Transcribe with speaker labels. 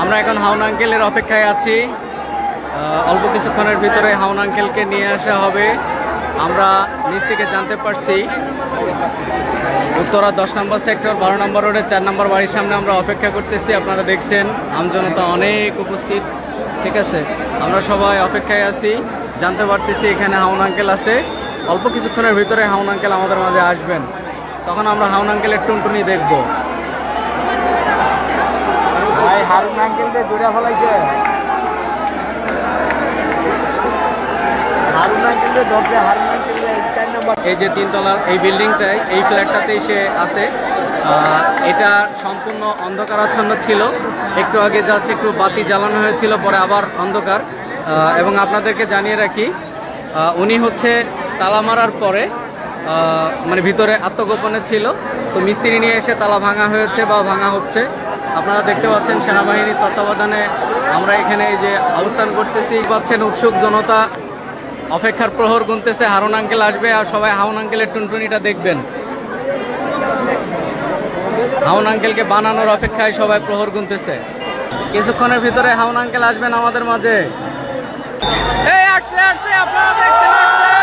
Speaker 1: আমরা এখন হাউন আঙ্কেলের অপেক্ষায় আছি। অল্প কিছুক্ষণের ভিতরে হাউন আঙ্কেলকে নিয়ে আসা হবে। আমরা নিচ থেকে জানতে পারছি উত্তরা 10 নম্বর সেক্টর 12 নম্বর রোডের 4 নম্বর বাড়ির সামনে আমরা অপেক্ষা করতেছি। আপনারা দেখছেন আমজনতা অনেক উপস্থিত, ঠিক আছে। আমরা সবাই অপেক্ষায় আছি, জানতে পারতেছি এখানে হাউন আঙ্কেল আছে। অল্প কিছুক্ষণের ভিতরে হাউন আঙ্কেল আমাদের মাঝে আসবেন, তখন আমরা হাউন আঙ্কেলের টুনটুনি দেখব।
Speaker 2: ভাই হারুন আঙ্কেলকে দৌড়া ফেলাইছে, হারুন আঙ্কেলকে ধরছে, হারুন আঙ্কেলকে 4 নম্বর।
Speaker 1: এই যে 3 তলার এই বিল্ডিংটায়, এই ফ্ল্যাটটাতেই সে আছে। এটা সম্পূর্ণ অন্ধকারাচ্ছন্ন ছিল, একটু আগে জাস্ট একটু বাতি জ্বালানো হয়েছিল, পরে আবার অন্ধকার। এবং আপনাদেরকে জানিয়ে রাখি, উনি হচ্ছে তালা মারার পরে মানে ভিতরে আত্মগোপনে ছিল, তো মিস্ত্রি নিয়ে এসে তালা ভাঙা হয়েছে বা ভাঙা হচ্ছে। আপনারা দেখতে পাচ্ছেন সেনাবাহিনীর তত্ত্বাবধানে আমরা এখানে এই যে অবস্থান করতেছি। পাচ্ছেন উৎসুক জনতা অপেক্ষার প্রহর গুনতেছে, হারুন আঙ্কেল আসবে আর সবাই হাউন আঙ্কেলের টুনটুনিটা দেখবেন। হাউন আঙ্কেলকে বানানোর অপেক্ষায় সবাই প্রহর গুনতেছে। কিছুক্ষণের ভিতরে হাউন আঙ্কেল আসবেন আমাদের মাঝে। এই আসছে আসছে, আপনারা দেখছেন আসছে।